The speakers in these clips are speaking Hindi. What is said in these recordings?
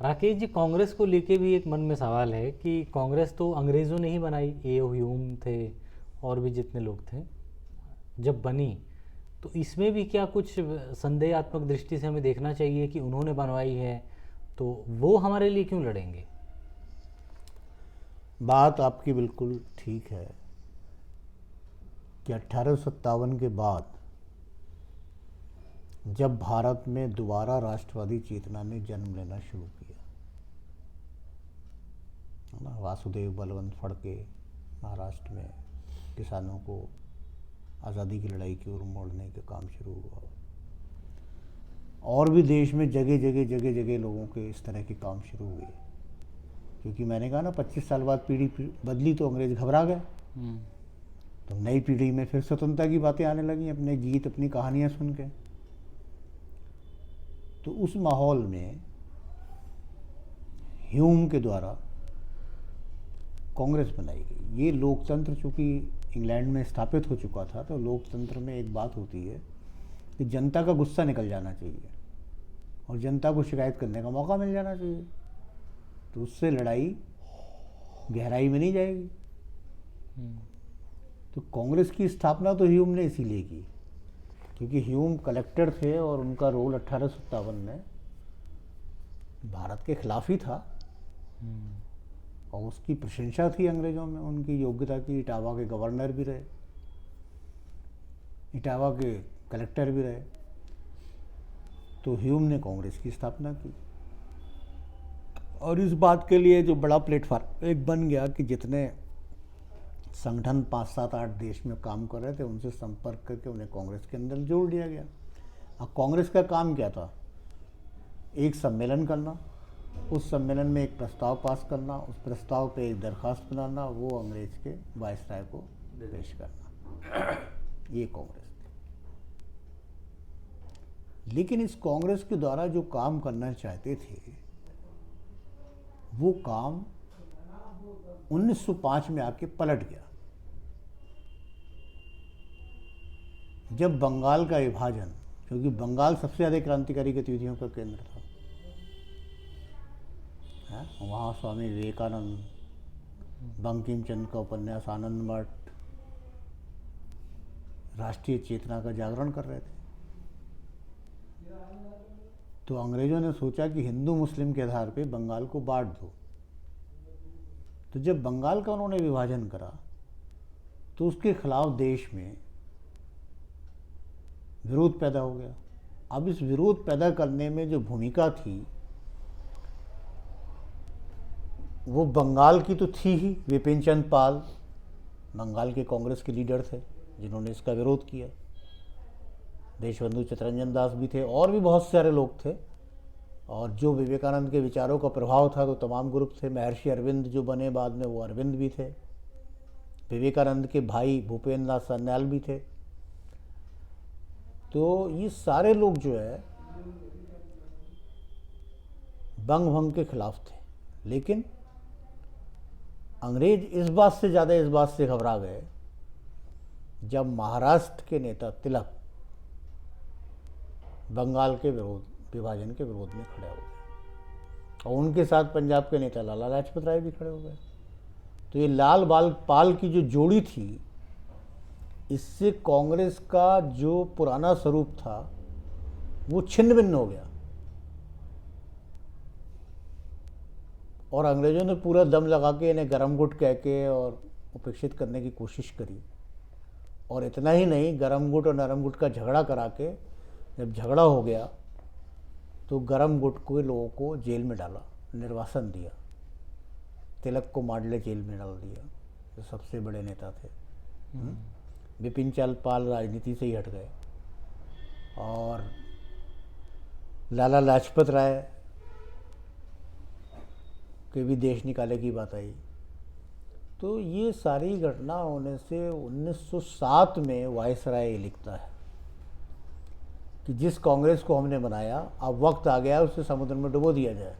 राकेश जी, कांग्रेस को लेके भी एक मन में सवाल है कि कांग्रेस तो अंग्रेज़ों ने ही बनाई, ए ह्यूम थे और भी जितने लोग थे जब बनी, तो इसमें भी क्या कुछ संदेहात्मक दृष्टि से हमें देखना चाहिए कि उन्होंने बनवाई है तो वो हमारे लिए क्यों लड़ेंगे? बात आपकी बिल्कुल ठीक है कि 1857 के बाद जब भारत में दोबारा राष्ट्रवादी चेतना ने जन्म लेना शुरू किया, है ना, वासुदेव बलवंत फड़के महाराष्ट्र में किसानों को आज़ादी की लड़ाई की ओर मोड़ने का काम शुरू हुआ, और भी देश में जगह जगह जगह जगह लोगों के इस तरह के काम शुरू हुए। क्योंकि मैंने कहा ना, 25 साल बाद पीढ़ी बदली तो अंग्रेज घबरा गए। तो नई पीढ़ी में फिर स्वतंत्रता की बातें आने लगी, अपने गीत अपनी कहानियां सुन के। तो उस माहौल में ह्यूम के द्वारा कांग्रेस बनाई गई। ये लोकतंत्र चूँकि इंग्लैंड में स्थापित हो चुका था, तो लोकतंत्र में एक बात होती है कि जनता का गुस्सा निकल जाना चाहिए और जनता को शिकायत करने का मौका मिल जाना चाहिए। तो उससे लड़ाई गहराई में नहीं जाएगी। तो कांग्रेस की स्थापना तो ह्यूम ने इसीलिए की क्योंकि ह्यूम कलेक्टर थे और उनका रोल 1857 में भारत के खिलाफ ही था और उसकी प्रशंसा थी अंग्रेज़ों में, उनकी योग्यता की। इटावा के गवर्नर भी रहे, इटावा के कलेक्टर भी रहे। तो ह्यूम ने कांग्रेस की स्थापना की और इस बात के लिए जो बड़ा प्लेटफार्म एक बन गया कि जितने संगठन 5, 7, 8 देश में काम कर रहे थे उनसे संपर्क करके उन्हें कांग्रेस के अंदर जोड़ दिया गया। अब कांग्रेस का काम क्या था? एक सम्मेलन करना, उस सम्मेलन में एक प्रस्ताव पास करना, उस प्रस्ताव पे एक दरखास्त बनाना, वो अंग्रेज के वायसराय को पेश करना। ये कांग्रेस थी। लेकिन इस कांग्रेस के द्वारा जो काम करना चाहते थे वो काम 1905 में आके पलट गया, जब बंगाल का विभाजन, क्योंकि बंगाल सबसे ज़्यादा क्रांतिकारी गतिविधियों का केंद्र था। वहाँ स्वामी विवेकानंद, बंकिम चंद्र का उपन्यास आनंद मठ राष्ट्रीय चेतना का जागरण कर रहे थे। तो अंग्रेजों ने सोचा कि हिंदू मुस्लिम के आधार पे बंगाल को बांट दो। तो जब बंगाल का उन्होंने विभाजन करा तो उसके खिलाफ देश में विरोध पैदा हो गया। अब इस विरोध पैदा करने में जो भूमिका थी वो बंगाल की तो थी ही। विपिन चंद्र पाल बंगाल के कांग्रेस के लीडर थे जिन्होंने इसका विरोध किया। देशबंधु चित्तरंजन दास भी थे और भी बहुत सारे लोग थे। और जो विवेकानंद के विचारों का प्रभाव था तो तमाम ग्रुप थे। महर्षि अरविंद जो बने बाद में, वो अरविंद भी थे। विवेकानंद के भाई भूपेंद्र नाथ सान्याल भी थे। तो ये सारे लोग जो है बंग भंग के खिलाफ थे। लेकिन अंग्रेज इस बात से ज़्यादा इस बात से घबरा गए जब महाराष्ट्र के नेता तिलक बंगाल के विभाजन के विरोध में खड़े हो गए और उनके साथ पंजाब के नेता लाला लाजपत राय भी खड़े हो गए। तो ये लाल बाल पाल की जो जोड़ी थी, इससे कांग्रेस का जो पुराना स्वरूप था वो छिन्न भिन्न हो गया और अंग्रेजों ने पूरा दम लगा के इन्हें गरम गुट कह के और उपेक्षित करने की कोशिश करी। और इतना ही नहीं, गरम गुट और नरम गुट का झगड़ा करा के जब झगड़ा हो गया तो गरम गुट के लोगों को जेल में डाला, निर्वासन दिया। तिलक को माडले जेल में डाल दिया, जो सबसे बड़े नेता थे। बिपिन चंद्र पाल राजनीति से ही हट गए और लाला लाजपत राय के भी देश निकाले की बात आई। तो ये सारी घटना होने से 1907 में वायसराय लिखता है कि जिस कांग्रेस को हमने बनाया अब वक्त आ गया उसे समुद्र में डुबो दिया जाए।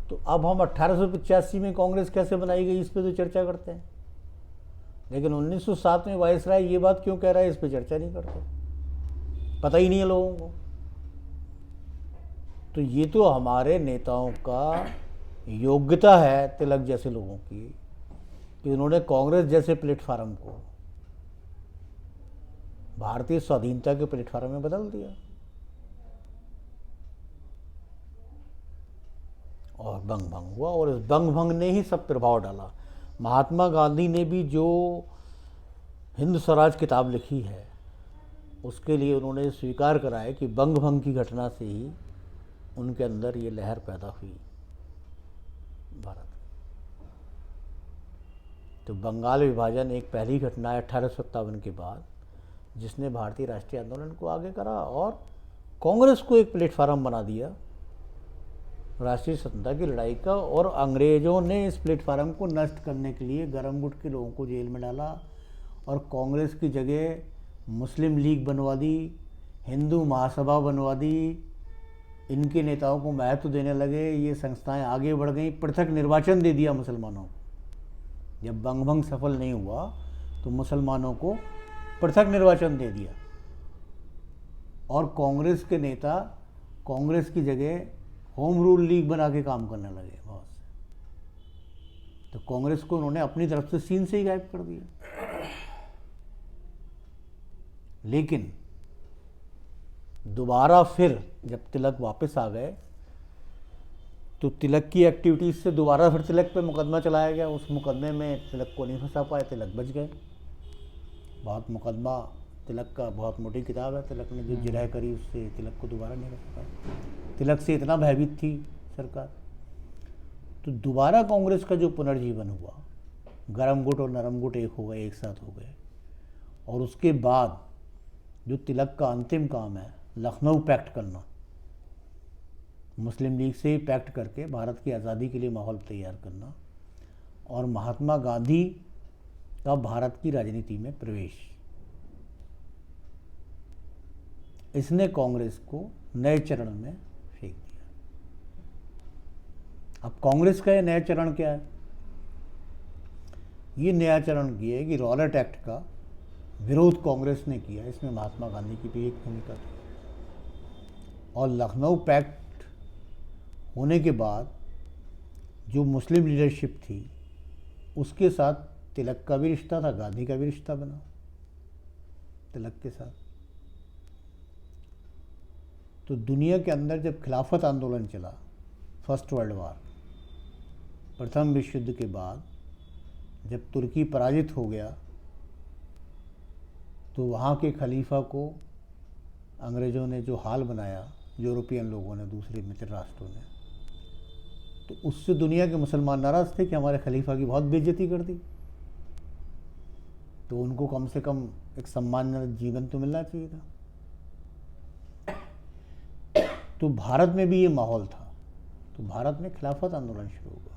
तो अब हम 1885 में कांग्रेस कैसे बनाई गई इस पे तो चर्चा करते हैं, लेकिन 1907 में वायसराय ये बात क्यों कह रहा है इस पे चर्चा नहीं करते, पता ही नहीं है लोगों को। तो ये तो हमारे नेताओं का योग्यता है, तिलक जैसे लोगों की, कि उन्होंने कांग्रेस जैसे प्लेटफार्म को भारतीय स्वाधीनता के प्लेटफार्म में बदल दिया और बंग भंग हुआ। और इस बंग भंग ने ही सब प्रभाव डाला। महात्मा गांधी ने भी जो हिंद स्वराज किताब लिखी है, उसके लिए उन्होंने स्वीकार करा है कि बंग भंग की घटना से ही उनके अंदर ये लहर पैदा हुई भारत की। तो बंगाल विभाजन एक पहली घटना है 1857 के बाद, जिसने भारतीय राष्ट्रीय आंदोलन को आगे करा और कांग्रेस को एक प्लेटफार्म बना दिया राष्ट्रीय स्वतंत्रता की लड़ाई का। और अंग्रेज़ों ने इस प्लेटफार्म को नष्ट करने के लिए गरम गुट के लोगों को जेल में डाला और कांग्रेस की जगह मुस्लिम लीग बनवा दी, हिंदू महासभा बनवा दी, इनके नेताओं को महत्व देने लगे, ये संस्थाएं आगे बढ़ गई, पृथक निर्वाचन दे दिया मुसलमानों को। जब बंग भंग सफल नहीं हुआ तो मुसलमानों को पृथक निर्वाचन दे दिया और कांग्रेस के नेता कांग्रेस की जगह होम रूल लीग बना के काम करने लगे बहुत से। तो कांग्रेस को उन्होंने अपनी तरफ से सीन से ही गायब कर दिया। लेकिन दोबारा फिर जब तिलक वापस आ गए तो तिलक की एक्टिविटीज से दोबारा फिर तिलक पे मुकदमा चलाया गया। उस मुकदमे में तिलक को नहीं फंसा पाए, तिलक बच गए। बहुत मुकदमा तिलक का, बहुत मोटी किताब है, तिलक ने जो जिरह करी उससे तिलक को दोबारा नहीं फंसा पाया। तिलक से इतना भयभीत थी सरकार। तो दोबारा कांग्रेस का जो पुनर्जीवन हुआ, गरम गुट और नरम गुट एक हो गए, एक साथ हो गए। और उसके बाद जो तिलक का अंतिम काम है, लखनऊ पैक्ट करना, मुस्लिम लीग से ही पैक्ट करके भारत की आज़ादी के लिए माहौल तैयार करना, और महात्मा गांधी का भारत की राजनीति में प्रवेश, इसने कांग्रेस को नए चरण में फेंक दिया। अब कांग्रेस का ये नया चरण क्या है? ये नया चरण ये है कि रॉलेट एक्ट का विरोध कांग्रेस ने किया। इसमें महात्मा गांधी की भी एक भूमिका थी। और लखनऊ पैक्ट होने के बाद जो मुस्लिम लीडरशिप थी उसके साथ तिलक का भी रिश्ता था, गांधी का भी रिश्ता बना तिलक के साथ। तो दुनिया के अंदर जब खिलाफत आंदोलन चला, फर्स्ट वर्ल्ड वार, प्रथम विश्व युद्ध के बाद जब तुर्की पराजित हो गया तो वहाँ के खलीफा को अंग्रेज़ों ने जो हाल बनाया, यूरोपियन लोगों ने, दूसरे मित्र राष्ट्रों ने, तो उससे दुनिया के मुसलमान नाराज़ थे कि हमारे खलीफा की बहुत बेइज्जती कर दी। तो उनको कम से कम एक सम्मानजनक जीवन तो मिलना चाहिए था। तो भारत में भी ये माहौल था। तो भारत में खिलाफत आंदोलन शुरू हुआ।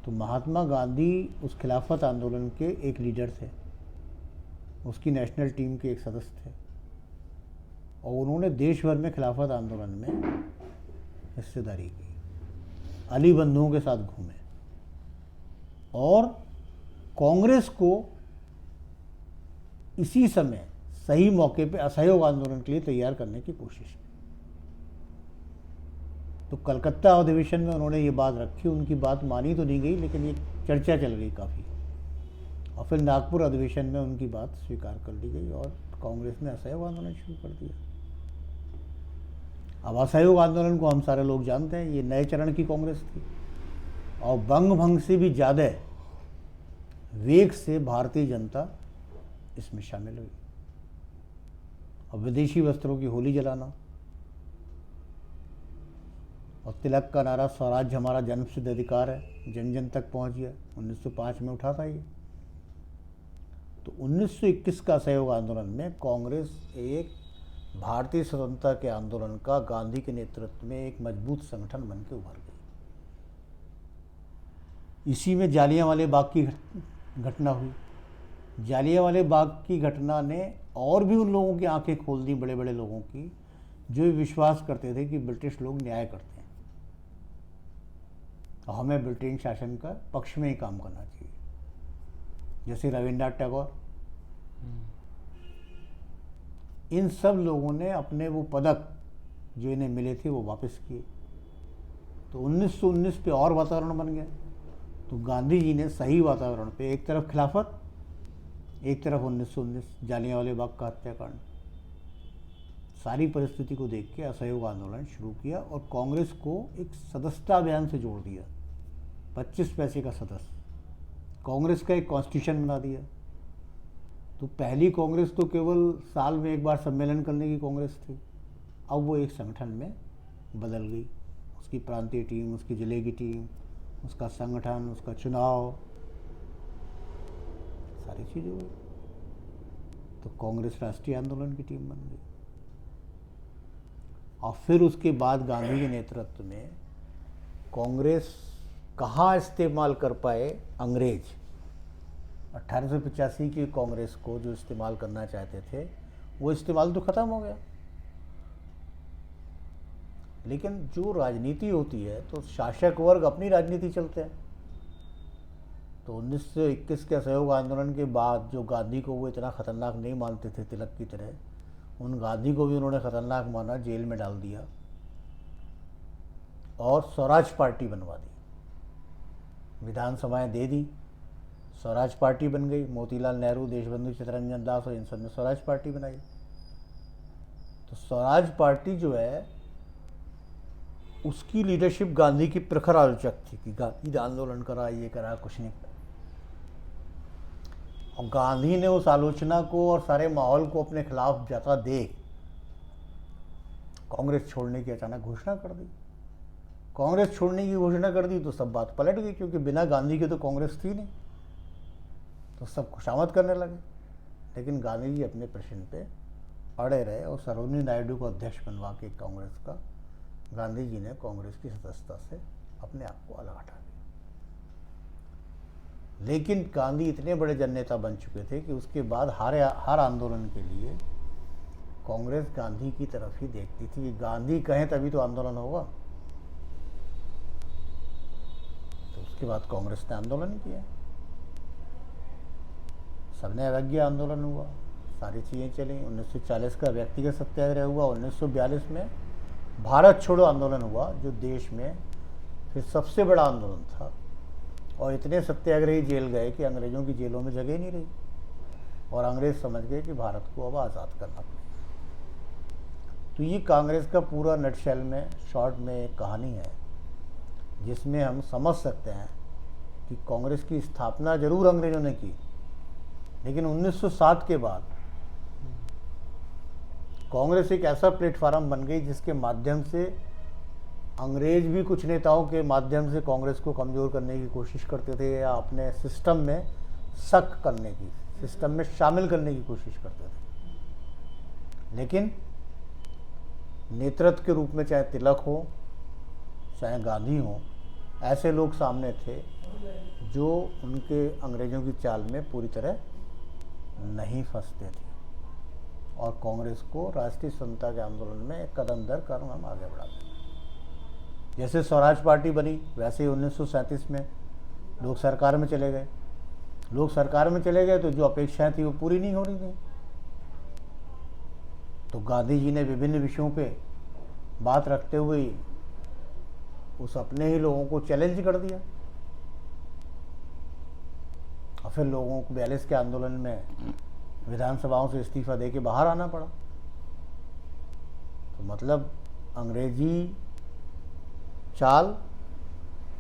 तो महात्मा गांधी उस खिलाफत आंदोलन के एक लीडर थे, उसकी नेशनल टीम के एक सदस्य थे, और उन्होंने देश भर में खिलाफत आंदोलन में हिस्सेदारी की। अली बंधुओं के साथ घूमे और कांग्रेस को इसी समय सही मौके पे असहयोग आंदोलन के लिए तैयार करने की कोशिश की। तो कलकत्ता अधिवेशन में उन्होंने ये बात रखी, उनकी बात मानी तो नहीं गई, लेकिन ये चर्चा चल गई काफ़ी। और फिर नागपुर अधिवेशन में उनकी बात स्वीकार कर ली गई और कांग्रेस ने असहयोग आंदोलन शुरू कर दिया। अब असहयोग आंदोलन को हम सारे लोग जानते हैं, ये नए चरण की कांग्रेस थी और बंग भंग से भी ज़्यादा वेग से भारतीय जनता इसमें शामिल हुई। और विदेशी वस्त्रों की होली जलाना और तिलक का नारा स्वराज्य हमारा जन्मसिद्ध अधिकार है जन जन तक पहुंच गया। 1905 में उठा था ये। तो 1921 का असहयोग आंदोलन में कांग्रेस एक भारतीय स्वतंत्रता के आंदोलन का गांधी के नेतृत्व में एक मजबूत संगठन बन के उभर गई। इसी में जालियांवाला बाग की घटना हुई। जालियांवाला बाग की घटना ने और भी उन लोगों की आंखें खोल दी, बड़े बड़े लोगों की, जो विश्वास करते थे कि ब्रिटिश लोग न्याय करते हैं और हमें ब्रिटेन शासन का पक्ष में ही काम करना चाहिए। जैसे रविन्द्रनाथ टैगोर, इन सब लोगों ने अपने वो पदक जो इन्हें मिले थे वो वापस किए। तो 1919 पे और वातावरण बन गया। तो गांधी जी ने सही वातावरण पे, एक तरफ खिलाफत, एक तरफ 1919 जालियांवाला बाग का हत्याकांड, सारी परिस्थिति को देख के असहयोग आंदोलन शुरू किया और कांग्रेस को एक सदस्यता अभियान से जोड़ दिया। 25 पैसे का सदस्य, कांग्रेस का एक कॉन्स्टिट्यूशन बना दिया। तो पहली कांग्रेस तो केवल साल में एक बार सम्मेलन करने की कांग्रेस थी, अब वो एक संगठन में बदल गई। उसकी प्रांतीय टीम, उसकी जिले की टीम, उसका संगठन, उसका चुनाव, सारी चीज़ें हुई। तो कांग्रेस राष्ट्रीय आंदोलन की टीम बन गई। और फिर उसके बाद गांधी के नेतृत्व में कांग्रेस कहाँ इस्तेमाल कर पाए अंग्रेज। 1885 की कांग्रेस को जो इस्तेमाल करना चाहते थे वो इस्तेमाल तो ख़त्म हो गया। लेकिन जो राजनीति होती है तो शासक वर्ग अपनी राजनीति चलते हैं। तो 1921 के असहयोग आंदोलन के बाद जो गांधी को वो इतना खतरनाक नहीं मानते थे तिलक की तरह, उन गांधी को भी उन्होंने खतरनाक माना, जेल में डाल दिया और स्वराज पार्टी बनवा दी। विधानसभाएं दे दी, स्वराज पार्टी बन गई। मोतीलाल नेहरू, देशबंधु चित्तरंजन दास और इन सब ने स्वराज पार्टी बनाई। तो स्वराज पार्टी जो है उसकी लीडरशिप गांधी की प्रखर आलोचक थी कि गांधी आंदोलन करा, ये करा, कुछ नहीं करा। और गांधी ने उस आलोचना को और सारे माहौल को अपने खिलाफ जाता देख कांग्रेस छोड़ने की अचानक घोषणा कर दी। कांग्रेस छोड़ने की घोषणा कर दी तो सब बात पलट गई, क्योंकि बिना गांधी के तो कांग्रेस थी नहीं। तो सब खुशामद करने लगे। लेकिन गांधी जी अपने प्रश्न पे अड़े रहे और सरोजिनी नायडू को अध्यक्ष बनवा के कांग्रेस का गांधी जी ने कांग्रेस की सदस्यता से अपने आप को अलग हटा दिया। लेकिन गांधी इतने बड़े जननेता बन चुके थे कि उसके बाद हर आंदोलन के लिए कांग्रेस गांधी की तरफ ही देखती थी कि गांधी कहें तभी तो आंदोलन होगा। तो उसके बाद कांग्रेस ने आंदोलन किया, सबने अवज्ञा आंदोलन हुआ, सारी चीज़ें चली। 1940 का व्यक्तिगत सत्याग्रह हुआ। 1942 में भारत छोड़ो आंदोलन हुआ, जो देश में फिर सबसे बड़ा आंदोलन था। और इतने सत्याग्रही जेल गए कि अंग्रेज़ों की जेलों में जगह नहीं रही और अंग्रेज़ समझ गए कि भारत को अब आज़ाद करना पड़ेगा। तो ये कांग्रेस का पूरा नटशेल में, शॉर्ट में एक कहानी है जिसमें हम समझ सकते हैं कि कांग्रेस की स्थापना जरूर अंग्रेज़ों ने की, लेकिन 1907 के बाद कांग्रेस एक ऐसा प्लेटफार्म बन गई जिसके माध्यम से अंग्रेज भी कुछ नेताओं के माध्यम से कांग्रेस को कमज़ोर करने की कोशिश करते थे या अपने सिस्टम में शक करने की, सिस्टम में शामिल करने की कोशिश करते थे। लेकिन नेतृत्व के रूप में चाहे तिलक हो, चाहे गांधी हो, ऐसे लोग सामने थे जो उनके अंग्रेज़ों की चाल में पूरी तरह नहीं फंसते थे और कांग्रेस को राष्ट्रीय स्वतंत्रता के आंदोलन में कदम दर कदम हम आगे बढ़ाते हैं। जैसे स्वराज पार्टी बनी, वैसे ही 1937 में लोग सरकार में चले गए। लोग सरकार में चले गए तो जो अपेक्षाएं थी वो पूरी नहीं हो रही थी। तो गांधी जी ने विभिन्न विषयों पे बात रखते हुए उस अपने ही लोगों को चैलेंज कर दिया और फिर लोगों को 42 के आंदोलन में विधानसभाओं से इस्तीफा दे के बाहर आना पड़ा। तो मतलब अंग्रेजी चाल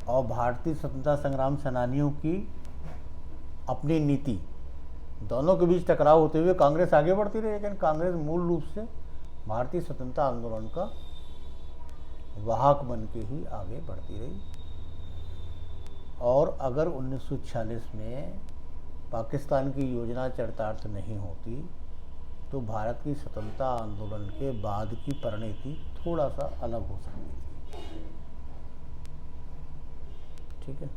और भारतीय स्वतंत्रता संग्राम सेनानियों की अपनी नीति, दोनों के बीच टकराव होते हुए कांग्रेस आगे बढ़ती रही। लेकिन कांग्रेस मूल रूप से भारतीय स्वतंत्रता आंदोलन का वाहक बन के ही आगे बढ़ती रही। और अगर 1946 में पाकिस्तान की योजना चरितार्थ नहीं होती तो भारत की स्वतंत्रता आंदोलन के बाद की परिणति थोड़ा सा अलग हो सकती थी। ठीक है।